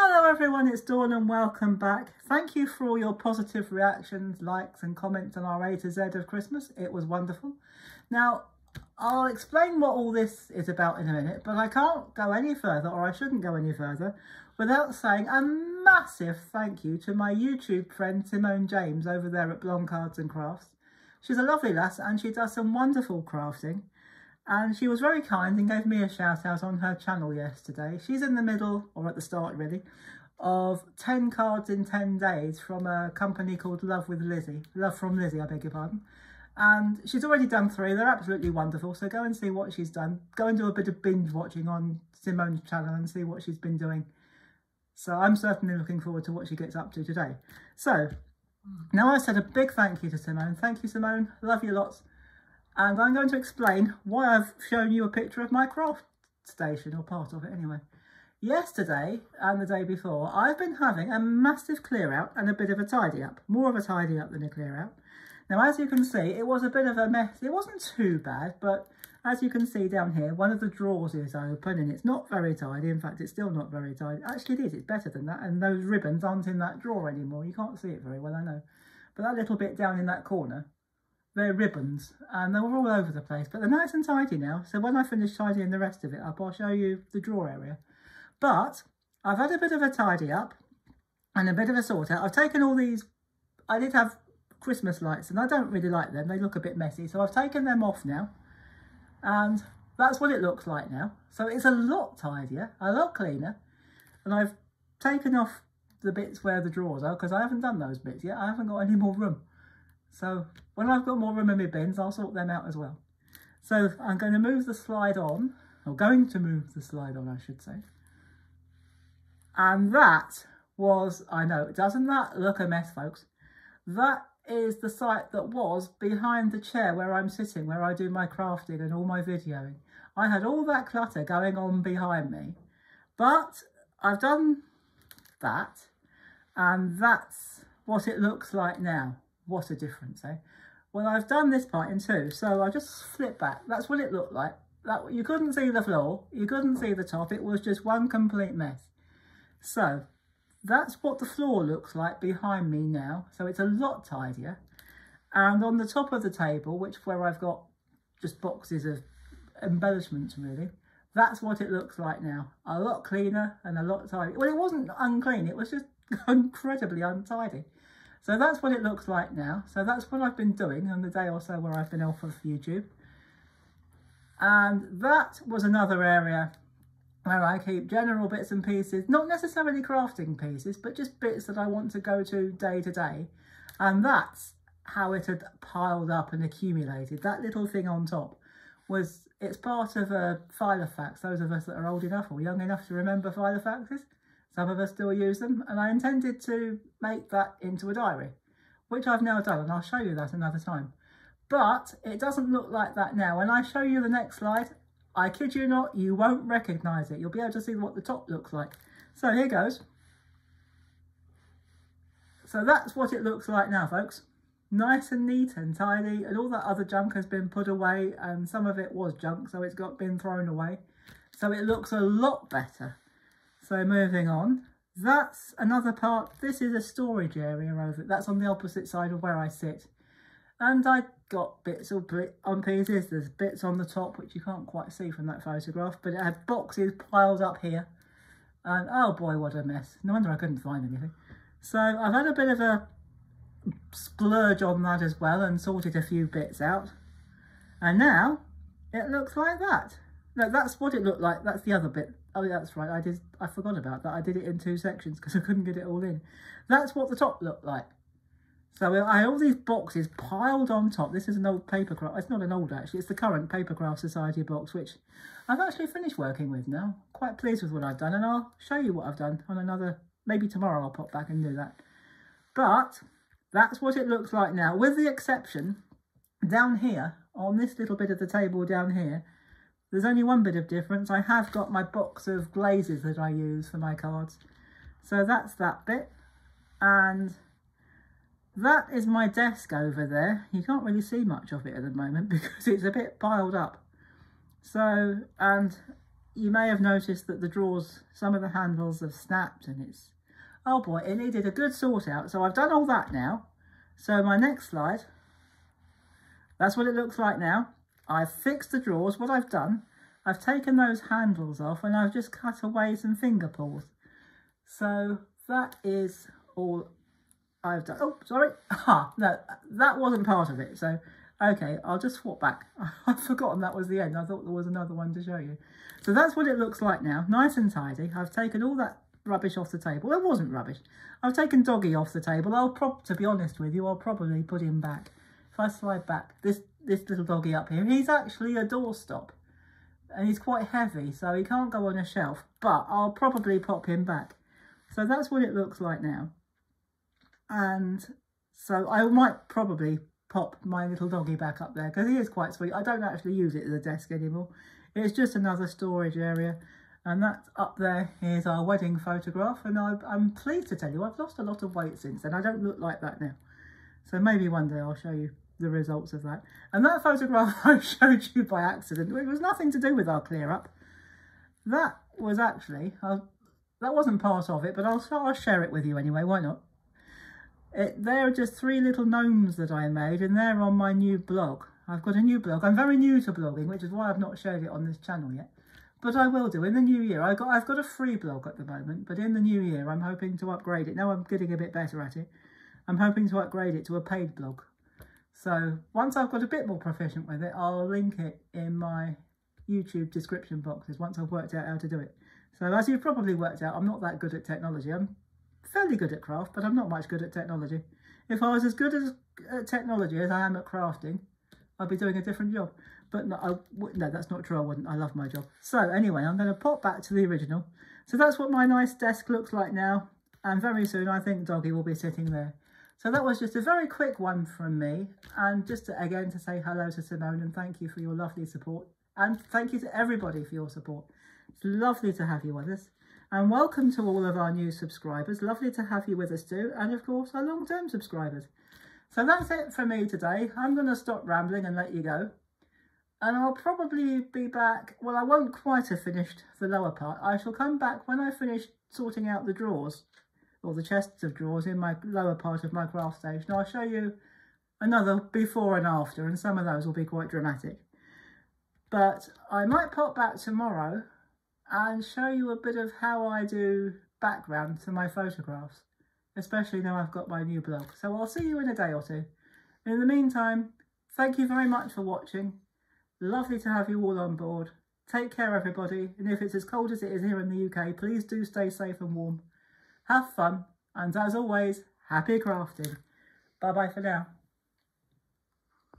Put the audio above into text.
Hello everyone, it's Dawn and welcome back. Thank you for all your positive reactions, likes and comments on our A to Z of Christmas. It was wonderful. Now, I'll explain what all this is about in a minute, but I can't go any further, or I shouldn't go any further, without saying a massive thank you to my YouTube friend Simone James over there at Blonde Cards and Crafts. She's a lovely lass and she does some wonderful crafting. And she was very kind and gave me a shout out on her channel yesterday. She's in the middle, or at the start really, of 10 cards in 10 days from a company called Love from Lizzie, I beg your pardon. And she's already done 3. They're absolutely wonderful. So go and see what she's done. Go and do a bit of binge watching on Simone's channel and see what she's been doing. So I'm certainly looking forward to what she gets up to today. So now I've said a big thank you to Simone. Thank you, Simone. Love you lots. And I'm going to explain why I've shown you a picture of my craft station, or part of it anyway. Yesterday and the day before, I've been having a massive clear out and a bit of a tidy up. More of a tidy up than a clear out. Now, as you can see, it was a bit of a mess. It wasn't too bad, but as you can see down here, one of the drawers is open and it's not very tidy. In fact, it's still not very tidy. Actually, it is. It's better than that. And those ribbons aren't in that drawer anymore. You can't see it very well, I know. But that little bit down in that corner, they're ribbons and they were all over the place, but they're nice and tidy now. So when I finish tidying the rest of it up, I'll show you the drawer area. But I've had a bit of a tidy up and a bit of a sort out. I've taken all these, I did have Christmas lights and I don't really like them. They look a bit messy. So I've taken them off now and that's what it looks like now. So it's a lot tidier, a lot cleaner. And I've taken off the bits where the drawers are because I haven't done those bits yet. I haven't got any more room. So when I've got more room in my bins, I'll sort them out as well. So I'm going to move the slide on, or going to move the slide on, I should say. And that was, I know, doesn't that look a mess, folks? That is the site that was behind the chair where I'm sitting, where I do my crafting and all my videoing. I had all that clutter going on behind me, but I've done that, and that's what it looks like now. What a difference, eh? Well, I've done this part in 2, so I'll just flip back. That's what it looked like. That, you couldn't see the floor, you couldn't see the top, it was just one complete mess. So that's what the floor looks like behind me now. So it's a lot tidier. And on the top of the table, where I've got just boxes of embellishments really, that's what it looks like now. A lot cleaner and a lot tidier. Well, it wasn't unclean, it was just incredibly untidy. So that's what it looks like now. So that's what I've been doing on the day or so where I've been off of YouTube. And that was another area where I keep general bits and pieces, not necessarily crafting pieces, but just bits that I want to go to day. And that's how it had piled up and accumulated. That little thing on top it's part of a Filofax. Those of us that are old enough or young enough to remember Filofaxes. Some of us still use them, and I intended to make that into a diary, which I've now done, and I'll show you that another time. But it doesn't look like that now. When I show you the next slide, I kid you not, you won't recognise it. You'll be able to see what the top looks like. So here goes. So that's what it looks like now, folks. Nice and neat and tidy, and all that other junk has been put away, and some of it was junk, so it's been thrown away. So it looks a lot better. So moving on, that's another part. This is a storage area over it. That's on the opposite side of where I sit. And I got bits on pieces. There's bits on the top, which you can't quite see from that photograph, but it had boxes piled up here. And oh boy, what a mess. No wonder I couldn't find anything. So I've had a bit of a splurge on that as well and sorted a few bits out. And now it looks like that. No, that's what it looked like. That's the other bit. Oh, yeah, that's right. I forgot about that. I did it in 2 sections because I couldn't get it all in. That's what the top looked like. So I had all these boxes piled on top. This is an old Papercraft. It's not an old, actually. It's the current Papercraft Society box, which I've actually finished working with now. Quite pleased with what I've done. And I'll show you what I've done on another... Maybe tomorrow I'll pop back and do that. But that's what it looks like now, with the exception down here, on this little bit of the table down here, there's only one bit of difference. I have got my box of glazes that I use for my cards. So that's that bit. And that is my desk over there. You can't really see much of it at the moment because it's a bit piled up. So, and you may have noticed that the drawers, some of the handles have snapped, and it's, oh boy, it needed a good sort out. So I've done all that now. So my next slide, that's what it looks like now. I've fixed the drawers. What I've done, I've taken those handles off and I've just cut away some finger pulls. So that is all I've done. Oh, sorry. No, that wasn't part of it. So, okay, I'll just swap back. I've forgotten that was the end. I thought there was another one to show you. So that's what it looks like now. Nice and tidy. I've taken all that rubbish off the table. It wasn't rubbish. I've taken Doggy off the table. To be honest with you, I'll probably put him back. If I slide back, this little doggy up here, he's actually a doorstop. And he's quite heavy, so he can't go on a shelf. But I'll probably pop him back. So that's what it looks like now. And so I might probably pop my little doggy back up there because he is quite sweet. I don't actually use it as a desk anymore. It's just another storage area. And that up there is our wedding photograph. And I'm pleased to tell you, I've lost a lot of weight since then. I don't look like that now. So maybe one day I'll show you the results of that. And that photograph I showed you by accident, it was nothing to do with our clear up. That was actually, that wasn't part of it, but I'll share it with you anyway, why not? There are just 3 little gnomes that I made, and they're on my new blog. I've got a new blog. I'm very new to blogging, which is why I've not shared it on this channel yet. But I will do in the new year. I've got a free blog at the moment, but in the new year I'm hoping to upgrade it. Now I'm getting a bit better at it. I'm hoping to upgrade it to a paid blog. So once I've got a bit more proficient with it, I'll link it in my YouTube description boxes once I've worked out how to do it. So as you've probably worked out, I'm not that good at technology. I'm fairly good at craft, but I'm not much good at technology. If I was as good at technology as I am at crafting, I'd be doing a different job. But no, that's not true. I wouldn't. I love my job. So anyway, I'm going to pop back to the original. So that's what my nice desk looks like now. And very soon, I think Doggy will be sitting there. So that was just a very quick one from me. And just again to say hello to Simone and thank you for your lovely support. And thank you to everybody for your support. It's lovely to have you with us. And welcome to all of our new subscribers. Lovely to have you with us too. And of course, our long-term subscribers. So that's it for me today. I'm going to stop rambling and let you go. And I'll probably be back. Well, I won't quite have finished the lower part. I shall come back when I finish sorting out the drawers, or the chests of drawers in my lower part of my craft station. I'll show you another before and after, and some of those will be quite dramatic. But I might pop back tomorrow and show you a bit of how I do background to my photographs, especially now I've got my new blog. So I'll see you in a day or two. In the meantime, thank you very much for watching. Lovely to have you all on board. Take care, everybody. And if it's as cold as it is here in the UK, please do stay safe and warm. Have fun. And as always, happy crafting. Bye-bye for now.